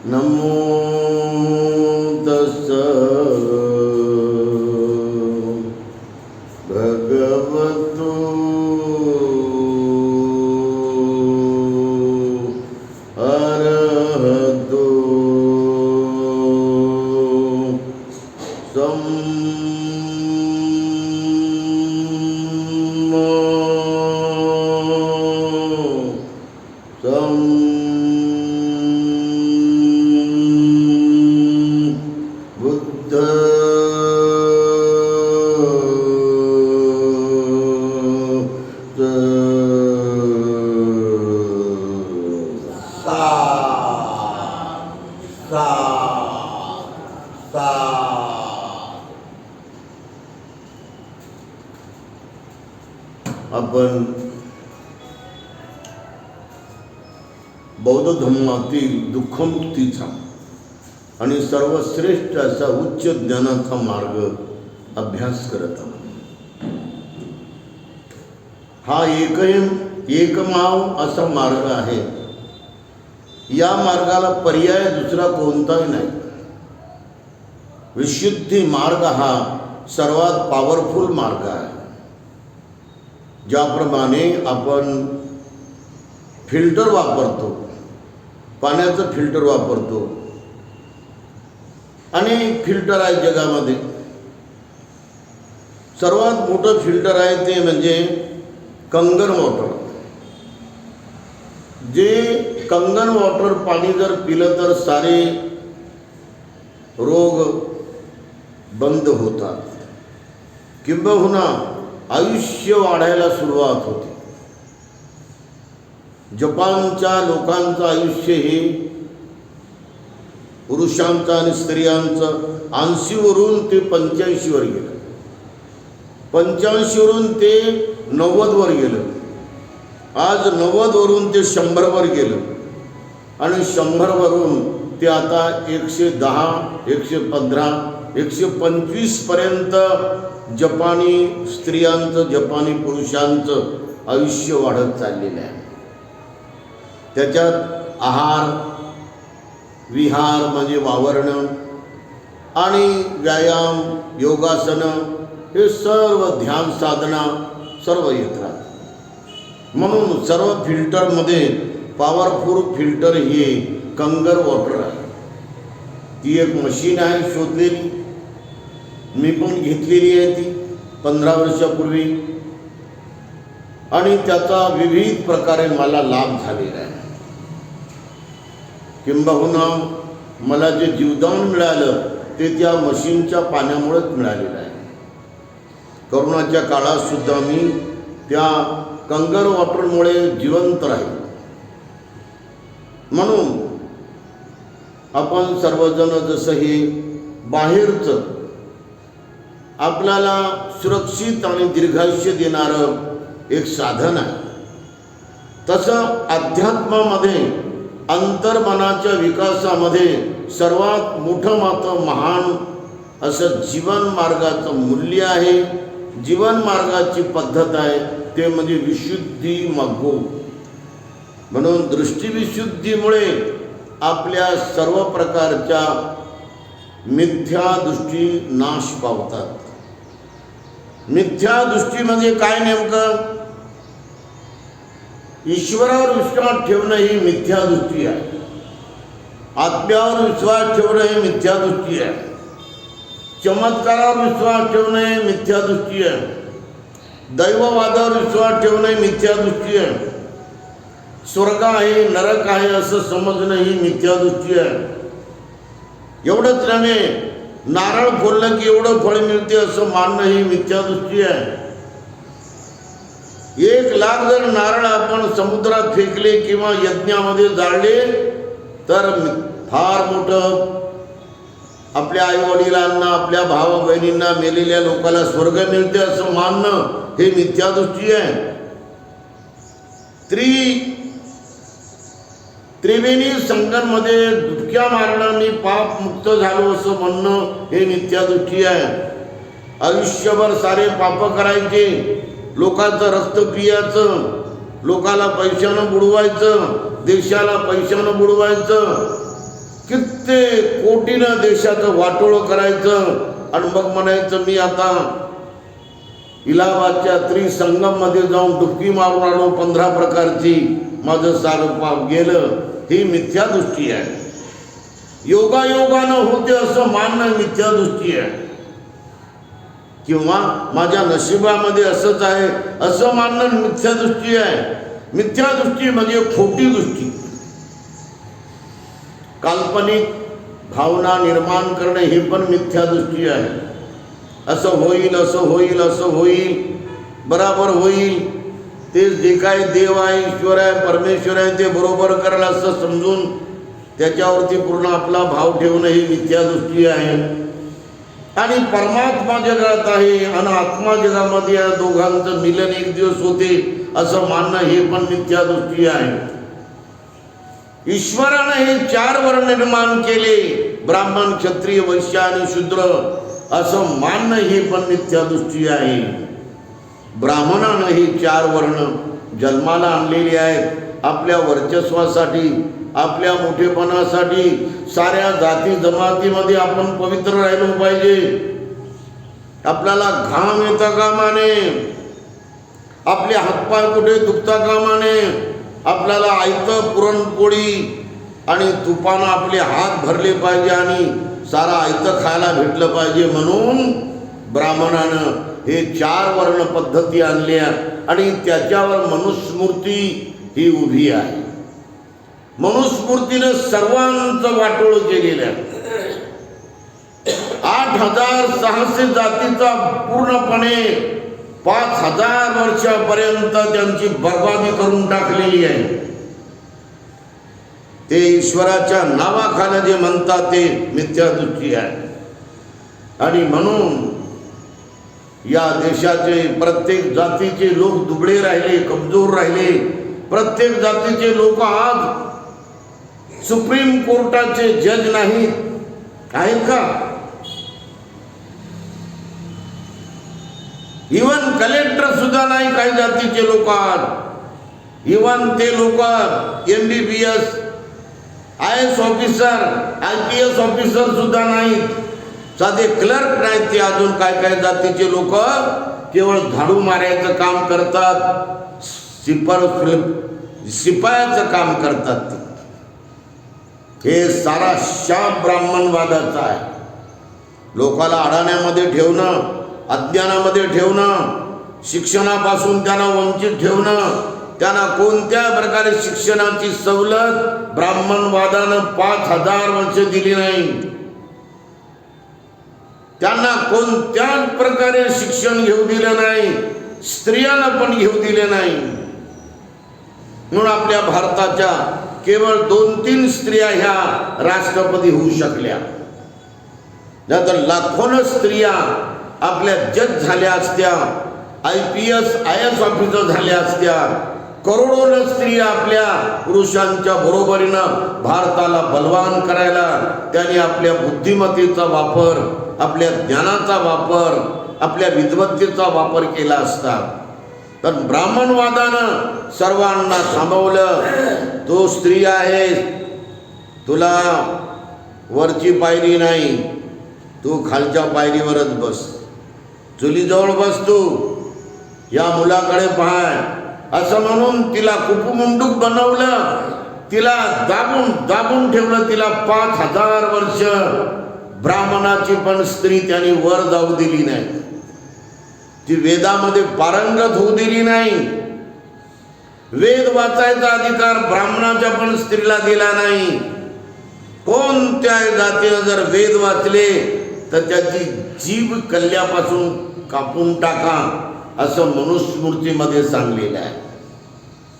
नमो तस्सै भगवतो अरहतो आपण बौद्ध धर्मातील दुःखमुक्तीचा आणि सर्वश्रेष्ठ असा उच्च ज्ञानाचा मार्ग अभ्यास करत आहोत. हा एकमेव असा मार्ग आहे. या मार्गाला पर्याय दुसरा कोणताही नाही. विशुद्धी मार्ग हा सर्वात पॉवरफुल मार्ग आहे. ज्याप्रमाणे आपण फिल्टर वापरतो, पाण्याचं फिल्टर वापरतो, अनेक फिल्टर आहे जगामध्ये. सर्वात मोठं फिल्टर आहे ते म्हणजे कंगन वॉटर. जे कंगन वॉटर पाणी जर पिलं तर सारे रोग बंद होतात, किंबहुना आयुष्य वाढायला सुरुवात होते. जपानच्या लोकांचं आयुष्य हे पुरुषांचं आणि स्त्रियांचं 80वरून ते 85वर गेलं, 85वरून ते 90वर गेलं, आज 90वरून ते 100वर गेलं, आणि 100वरून ते आता 110, 115, 125 पर्यंत जपानी स्त्रियांचं, जपानी पुरुषांचं आयुष्य वाढत चाललेलं आहे. त्याच्यात आहार विहार म्हणजे वावरणं आणि व्यायाम, योगासनं, हे सर्व ध्यान साधना सर्व येतात. म्हणून सर्व फिल्टरमध्ये पॉवरफुल फिल्टर हे कंगर वॉटर आहे. ती एक मशीन आहे शोधलेली, मी पण घेतलेली आहे ती 15 वर्षापूर्वी, आणि त्याचा विविध प्रकारे मला लाभ झालेला आहे. किंबहुना मला जे जीवदान मिळालं ते त्या मशीनच्या पाण्यामुळेच मिळालेलं आहे. करोनाच्या काळात सुद्धा मी त्या कंगर वॉटरमुळे जिवंत राहील. म्हणून आपण सर्वजण जसं हे बाहेरचं आपल्याला सुरक्षित आणि दीर्घायुष्य देणारं एक साधन आहे, तसं अध्यात्मामध्ये अंतर्मनाच्या विकासामध्ये सर्वात मोठं मात्र महान असं जीवन मार्गाचं मूल्य आहे, जीवन मार्गाची पद्धत आहे, ते म्हणजे विशुद्धी मागो. म्हणून दृष्टीविशुद्धीमुळे आपल्या सर्व प्रकारच्या मिथ्या दृष्टी नाश पावतात. मिथ्या दृष्टी म्हणजे काय नेमकं? ईश्वरावर विश्वास ठेवणं ही मिथ्या दृष्टी आहे. आत्म्यावर विश्वास ठेवणं ही मिथ्या दृष्टी आहे. चमत्कारावर विश्वास ठेवणं ही मिथ्या दृष्टी आहे. दैववादावर विश्वास ठेवणं ही मिथ्या दृष्टी आहे. स्वर्ग आहे नरक आहे असं समजणं ही मिथ्या दृष्टी आहे. एवढंच नव्हे, नारळ फोडलं की एवढं फळ मिळते असं मानणं ही मिथ्या दृष्टी आहे. 1 लाख जर नारळ आपण समुद्रात फेकले किंवा यज्ञामध्ये जाळले तर फार मोठं आपल्या आईवडिलांना, आपल्या भावा बहिणींना, मेलेल्या लोकांना स्वर्ग मिळते असं मानणं हे मिथ्या दृष्टी आहे. त्रिवेणी संगममध्ये डुबक्या मारणं मी पाप मुक्त झालो असं म्हणणं हे मिथ्या दृष्टी आहे. आयुष्यभर सारे पाप करायचे, लोकांचं रक्त पियाचं, लोकाला पैशानं बुडवायचं, देशाला पैशानं बुडवायचं, कित्येक कोटीनं देशाचं वाटोळं करायचं आणि मग म्हणायचं मी आता इलाहाबादच्या त्रिसंगम मध्ये जाऊन डुबकी मारून आलो 15 प्रकारची, माझं सारं पाप गेलं. ही मिथ्या दृष्टी आहे. योगायोगानं होते असं मानणं मिथ्या दृष्टी आहे. किंवा माझ्या नशिबामध्ये असंच आहे असं मानणं मिथ्या दृष्टी आहे. मिथ्या दृष्टी म्हणजे खोटी दृष्टी. काल्पनिक भावना निर्माण करणे हे पण मिथ्या दृष्टी आहे. असं होईल, असं होईल, असं होईल, बराबर होईल, ते जे काय देव आहे, ईश्वर आहे, परमेश्वर आहे ते बरोबर करायला असं समजून त्याच्यावरती पूर्ण आपला भाव ठेवणं ही मिथ्या दृष्टी आहे. आणि परमात्मा जगात आहे आणि आत्मा जगामध्ये या दोघांचं मिलन एक दिवस होते असं मानणं हे पण मिथ्या दृष्टी आहे. ईश्वरानं हे 4 वर्ण निर्माण केले, ब्राह्मण, क्षत्रिय, वैश्य आणि शूद्र, असं मानणं हे पण मिथ्या दृष्टी आहे. ब्राह्मणानं हे 4 वर्ण जन्माला आणलेले आहेत आपल्या वर्चस्वासाठी, आपल्या मोठेपणासाठी. साऱ्या जाती जमातीमध्ये आपण पवित्र राहिलो पाहिजे. आपल्याला घाम येता कामा नये, आपले हातपाय कुठे दुखता कामा नये, आपल्याला आयतं पुरणपोळी आणि तुपानं आपले हात भरले पाहिजे आणि सारा आयतं खायला भेटलं पाहिजे. म्हणून ब्राह्मणानं हे 4 वर्ण पद्धती आणल्या आणि त्याच्यावर मनुस्मृती ही उभी आहे. मनुस्मृतीनं सर्वांचं वाटोळ केलेलं आहे. 8600 जातीचा पूर्णपणे 5000 वर्षापर्यंत त्यांची बर्बादी करून टाकलेली आहे. ते ईश्वराच्या नावाखाली जे म्हणतात ते मिथ्या दृष्टी आहे. आणि म्हणून या देशाचे प्रत्येक जातीचे लोक दुबळे राहिले, कमजोर राहिले. प्रत्येक जातीचे लोक आज सुप्रीम कोर्टाचे जज नाहीत आहेत का? इवन कलेक्टर सुद्धा नाही काही जातीचे लोक आज. इवन ते लोक MBBS, IAS officer, IPS officer सुद्धा नाहीत. साधे क्लर्क नाहीत ते अजून. काय काय जातीचे लोक केवळ झाडू मारायचं काम करतात, शिपायाचं काम करतात. हे सारा शाप ब्राह्मणवादाचा आहे. लोकाला अडाण्यामध्ये ठेवणं, अज्ञानामध्ये ठेवणं, शिक्षणापासून त्यांना वंचित ठेवणं, त्यांना कोणत्या प्रकारे शिक्षणाची सवलत ब्राह्मणवादानं 5000 वर्ष दिली नाही. त्यांना कोणत्याच प्रकारे शिक्षण घेऊ दिलं नाही, स्त्रियांना पण घेऊ दिले नाही. म्हणून आपल्या भारताच्या केवळ 2-3 स्त्रिया ह्या राष्ट्रपती होऊ शकल्या. नाहीतर लाखोनं स्त्रिया आपल्या जज झाल्या असत्या, IPS, IAS ऑफिसर झाल्या असत्या. करोडोनं स्त्रिया आपल्या पुरुषांच्या बरोबरीनं भारताला बलवान करायला त्यांनी आपल्या बुद्धिमत्तेचा वापर, आपल्या ज्ञानाचा वापर, आपल्या विद्वत्तेचा वापर केला असता. तर ब्राह्मणवादानं सर्वांना थांबवलं. तो स्त्री आहे, तुला वरची पायरी नाही, तू खालच्या पायरीवरच बस, चुलीजवळ बस, तू या मुलाकडे पाहाय, असं म्हणून तिला कुपुमुंडूक बनवलं. तिला दाबून दाबून ठेवलं. तिला 5000 वर्ष ब्राह्मणाची पण स्त्री त्यांनी वर जाऊ दिली नाही. ती वेदामध्ये पारंगत होऊ दिली नाही. वेद वाचायचा अधिकार ब्राह्मणाच्या पण स्त्रीला दिला नाही. कोणत्या जातीनं जर वेद वाचले तर त्याची जीभ कल्ल्यापासून कापून टाका, असं मनुस्मृतीमध्ये सांगलेलं आहे.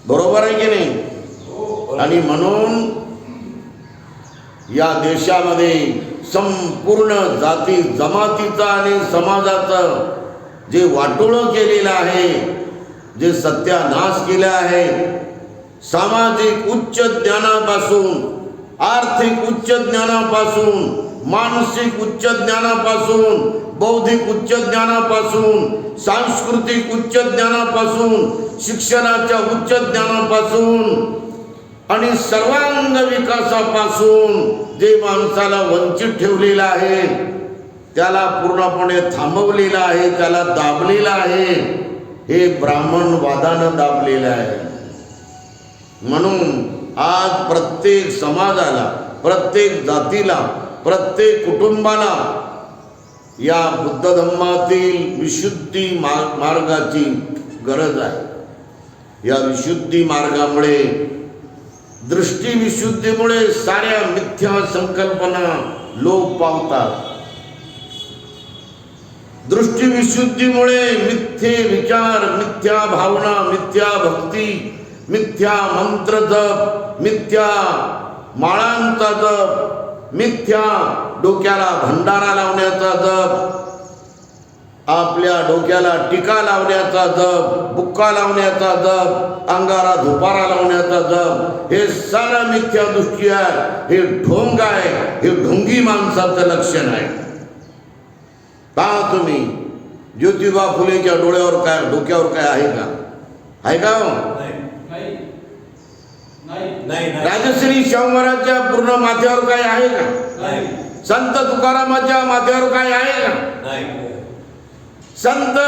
बरोबर आहे की नाही? आणि म्हणून या देशामध्ये संपूर्ण जाती जमातीचा आणि समाजाचं जे वाटोळं केलेलं आहे, जे सत्यानाश केला आहे, सामाजिक उच्च ज्ञानापासून, आर्थिक उच्च ज्ञानापासून, मानसिक उच्च ज्ञानापासून, बौद्धिक उच्च ज्ञानापासून, सांस्कृतिक उच्च ज्ञानापासून, शिक्षणाच्या उच्च ज्ञानापासून आणि सर्वांग विकासापासून जे माणसाला वंचित ठेवलेलं आहे, त्याला पूर्णपणे थांबवलेलं आहे, त्याला दाबलेलं आहे, हे ब्राह्मणवादानं दाबलेलं आहे. म्हणून आज प्रत्येक समाजाला, प्रत्येक जातीला, प्रत्येक कुटुंबाला या बुद्ध धम्मातील विशुद्धी मार्गाची गरज आहे. या विशुद्धी मार्गामुळे, दृष्टी विशुद्धीमुळे साऱ्या मिथ्या संकल्पना लोप पावतात. दृष्टी विशुद्धीमुळे मिथ्ये विचार, मिथ्या भावना, मिथ्या भक्ती, मिथ्या मंत्र जप, मिथ्या माळांचा जप, मिथ्या डोक्याला भंडारा लावण्याचा जप, आपल्या डोक्याला टीका लावण्याचा जप, बुक्का लावण्याचा जप, अंगारा धुपारा लावण्याचा जप, हे सारा मिथ्या दृष्टी आहे. हे ढोंग आहे, हे ढोंगी माणसाचं लक्षण आहे. पहा तुम्ही, ज्योतिबा फुलेच्या डोळ्यावर काय, डोक्यावर काय आहे का? आहे का? राजश्री शाहू महाराजच्या पूर्ण माथ्यावर काय आहे का? संत तुकारामाच्या माथ्यावर काय आहे का? संत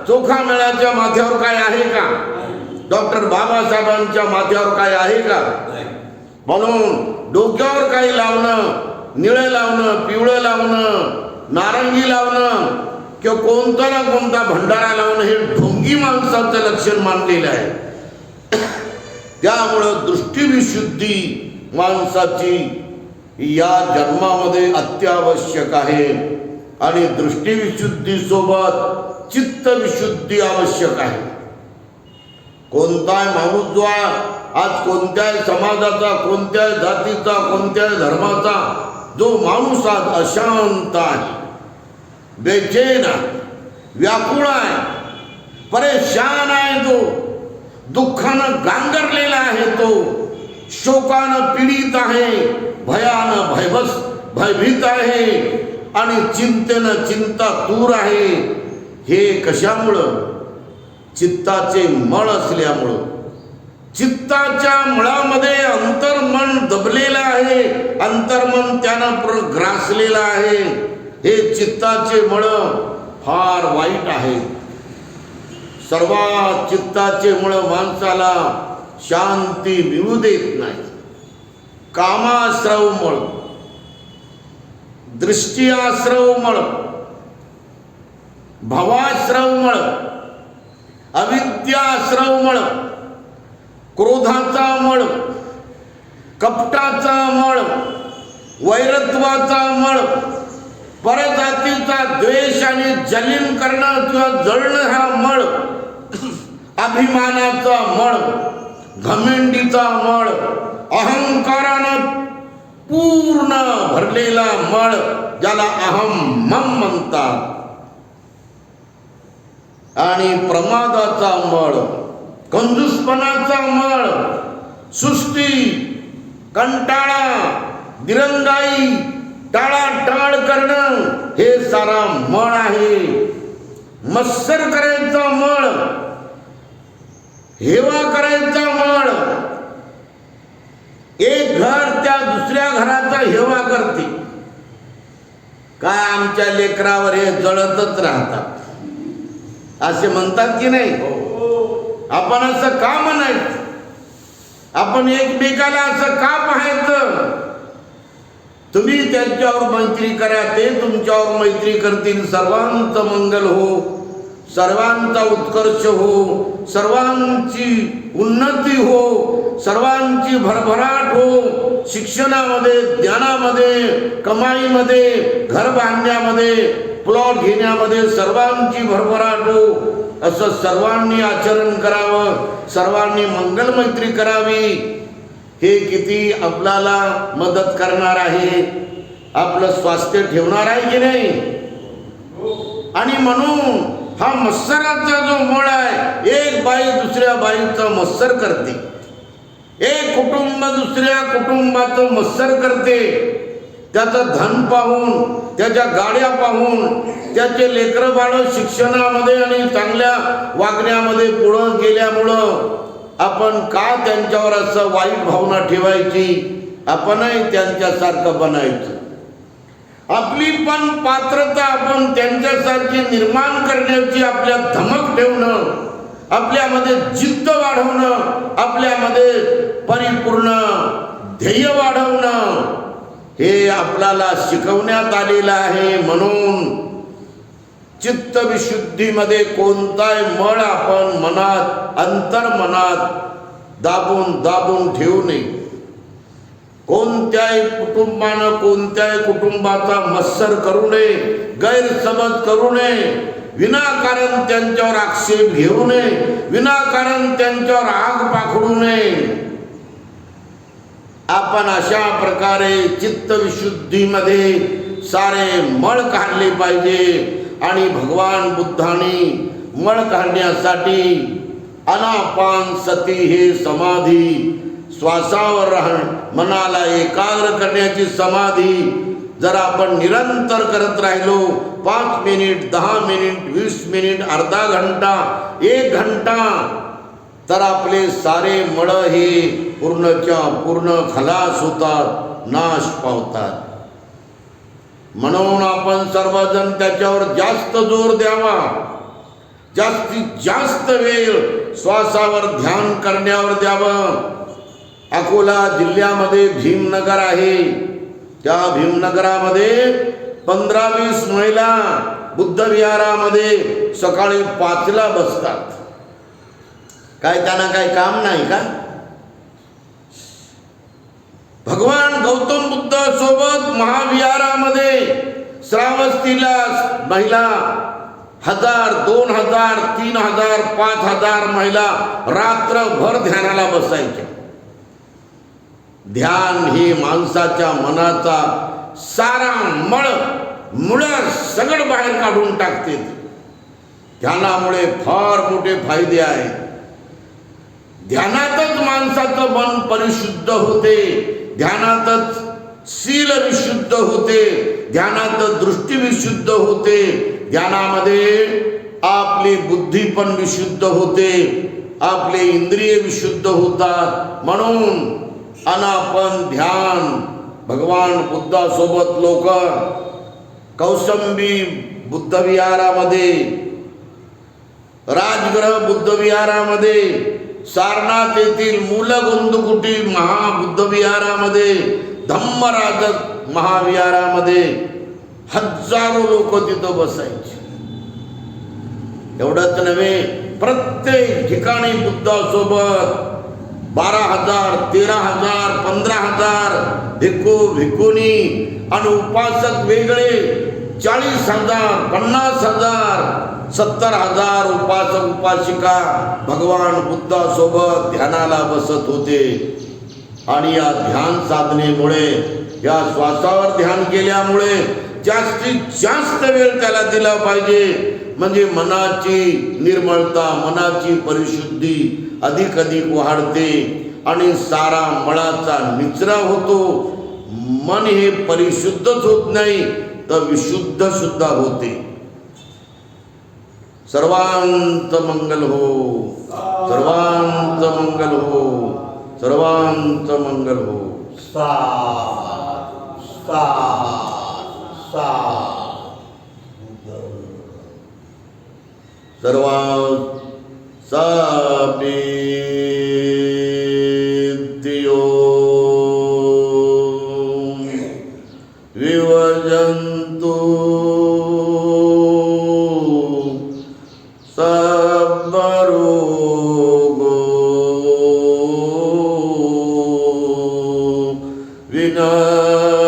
चोखामेळाच्या माथ्यावर काय आहे का? डॉक्टर बाबासाहेबांच्या माथ्यावर काय आहे का? म्हणून डोक्यावर काही लावणं, निळं लावणं, पिवळं लावणं, नारंगी लावणं किंवा कोणता ना कोणता भंडारा लावणं हे ढोंगी माणसाचं लक्षण मानलेलं आहे. त्यामुळं दृष्टीविशुद्धी माणसाची या जन्मामध्ये अत्यावश्यक आहे आणि दृष्टीविशुद्धी सोबत चित्तविशुद्धी आवश्यक आहे. कोणताही माणूस जो आज कोणत्याही समाजाचा, कोणत्याही जातीचा, कोणत्याही धर्माचा जो माणूस आज अशांत आहे, बेचैन आहे, व्याकुळ आहे, परेशान आहे, तो दुःखानं गांगरलेला आहे, तो शोकानं पीडित आहे, भयानं भयभीत आहे आणि चिंतेनं चिंतातूर आहे. हे कशामुळं? चित्ताचे मळ असल्यामुळं. चित्ताच्या मळामध्ये अंतर्मन दबलेलं आहे, अंतर्मन त्यानं ग्रासलेलं आहे. हे चित्ताचे मळ फार वाईट आहे. सर्वात चित्ताचे मळ माणसाला शांती मिळू देत नाही. कामाश्रव मळ, दृष्टी आश्रव मळ, भवाश्रव मळ, अविद्याश्रव मळ, क्रोधाचा मळ, कपटाचा मळ, वैरत्वाचा मळ, परजातीचा द्वेष आणि जलीन करणं किंवा जळणं हा मळ, अभिमानाचा मळ, घमेंडीचा मळ, अहंकारानं पूर्ण भरलेला मळ, ज्याला अहम मम म्हणतात, आणि प्रमादाचा मळ, कंजूसपणाचा मळ, सुस्ती, कंटाळा, दिरंगाई, टाळाटाळ करणं हे सारा मळ आहे. मत्सर करायचा मळ, हेवा करायचा मळ. एक घर त्या दुसऱ्या घराचा हेवा करते. काय आमच्या लेकरावर हे जळतच राहतात असे म्हणतात की नाही? आपण असं का म्हणायचं? आपण एकमेकाला असं का पाहायचं? तुम्ही त्यांच्यावर मैत्री करा, ते तुमच्यावर मैत्री करतील. सर्वांचं मंगल हो, सर्वांचा उत्कर्ष हो, सर्वांची उन्नती हो, सर्वांची भरभराट हो, शिक्षणामध्ये, ज्ञानामध्ये, कमाईमध्ये, घर बांधण्यामध्ये, प्लॉट घेण्यामध्ये सर्वांची भरभराट हो. असं सर्वांनी आचरण करावं, सर्वांनी मंगल मैत्री करावी. हे किती आपल्याला मदत करणार आहे, आपलं स्वास्थ्य ठेवणार आहे की नाही? आणि म्हणून हा मत्सराचा जो मळ आहे, एक बाई दुसऱ्या बाईचा मत्सर करते, एक कुटुंब दुसऱ्या कुटुंबाचं मत्सर करते. त्याचं धन पाहून, त्याच्या गाड्या पाहून, त्याचे लेकरं बाळ शिक्षणामध्ये आणि चांगल्या वागण्यामध्ये पुढं गेल्यामुळं आपण का त्यांच्यावर असं वाईट भावना ठेवायची? आपणही त्यांच्यासारखं बनायचं. आपली पण पात्रता आपण त्यांच्यासारखी निर्माण करण्याची आपल्यात धमक ठेवणं, आपल्यामध्ये जिद्द वाढवणं, आपल्यामध्ये परिपूर्ण ध्येय वाढवणं हे आपल्याला शिकवण्यात आलेलं आहे. म्हणून चित्तविशुद्धीमध्ये कोणताही मळ आपण मनात, अंतर्मनात दाबून दाबून ठेवू नये. कोणत्याही कुटुंबानं कोणत्याही कुटुंबाचा मत्सर करू नये, गैरसमज करू नये, विनाकारण त्यांच्यावर आक्षेप घेऊ नये, विनाकारण त्यांच्यावर आग पाखडू नये. आपण अशा प्रकारे चित्तविशुद्धीमध्ये सारे मळ काढले पाहिजे. आणि भगवान बुद्धांनी मळ काढण्यासाठी अनापान सती हे समाधी, श्वासावर राहणं, मनाला एकाग्र करण्याची समाधी जर आपण निरंतर करत राहिलो, 5 मिनिट, 10 मिनिट, 20 मिनिट, अर्धा घंटा, 1 घंटा, तर आपले सारे मळ हे पूर्णच्या पूर्ण खलास होतात, नाश पावतात. म्हणून आपण सर्वजण त्याच्यावर जास्त जोर द्यावा. जास्तीत जास्त वेळ श्वासावर ध्यान करण्यावर द्यावं. अकोला जिल्ह्यामध्ये भीमनगर आहे. त्या भीमनगरामध्ये 15-20 महिला बुद्ध विहारामध्ये सकाळी 5ला बसतात. काय त्यांना काय काम नाही का? भगवान गौतम बुद्ध सोबत महाविहारामध्ये श्रावस्तीला महिला 1000, 2000, 3000, 5000 महिला रात्रभर ध्यानाला बसायच्या. ध्यान हे माणसाच्या मनाचा सारा मुळ सगळं बाहेर काढून टाकते. ध्यानामुळे फार मोठे फायदे आहेत. ध्यानातच माणसाचं मन परिशुद्ध होते, ध्यानातच शील विशुद्ध होते, ध्यानातच दृष्टी विशुद्ध होते, ध्यानामध्ये आपली बुद्धी पण विशुद्ध होते, आपले इंद्रिय विशुद्ध होतात. म्हणून अनापन ध्यान भगवान बुद्धासोबत लोक कौसंबी बुद्ध विहारामध्ये, राजगृह बुद्ध विहारामध्ये, सारनाथ येथील मूलगुंदकुटी महाबुद्ध विहारामध्ये, धम्मराज महाविहारामध्ये हजारो लोक तिथं बसायचे. एवढंच नव्हे, प्रत्येक ठिकाणी बुद्धासोबत 12,000, 13,000, 15,000 भिक्खू भिक्खुनी आणि उपासक वेगळे, 40,000, 50,000, 70,000 उपासक उपासिका भगवान बुद्धासोबत ध्यानाला बसत होते. आणि या ध्यान साधनेमुळे, या श्वासावर ध्यान केल्यामुळे जास्तीत जास्त वेळ त्याला दिला पाहिजे. म्हणजे मनाची निर्मळता, मनाची परिशुद्धी अधिक वाढते आणि सारा मळाचा निचरा होतो. मन हे परिशुद्धच होत नाही तर विशुद्ध सुद्धा होते. सर्वांत मंगल हो, सर्वांत मंगल हो, सर्वांत मंगल हो. सात सात सात सर्वा सापेत्यो विवजन्तु सर्वरोगो विनाशतु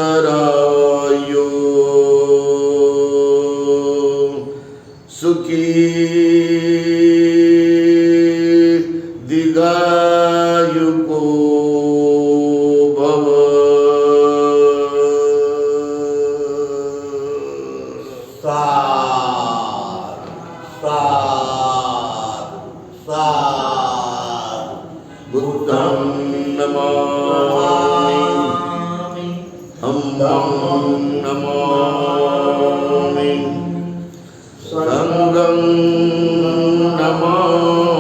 भवद्वन्तरायो सुखी दीर्घायुको भव. सात सात सात बुद्धं नमामि. नमामि.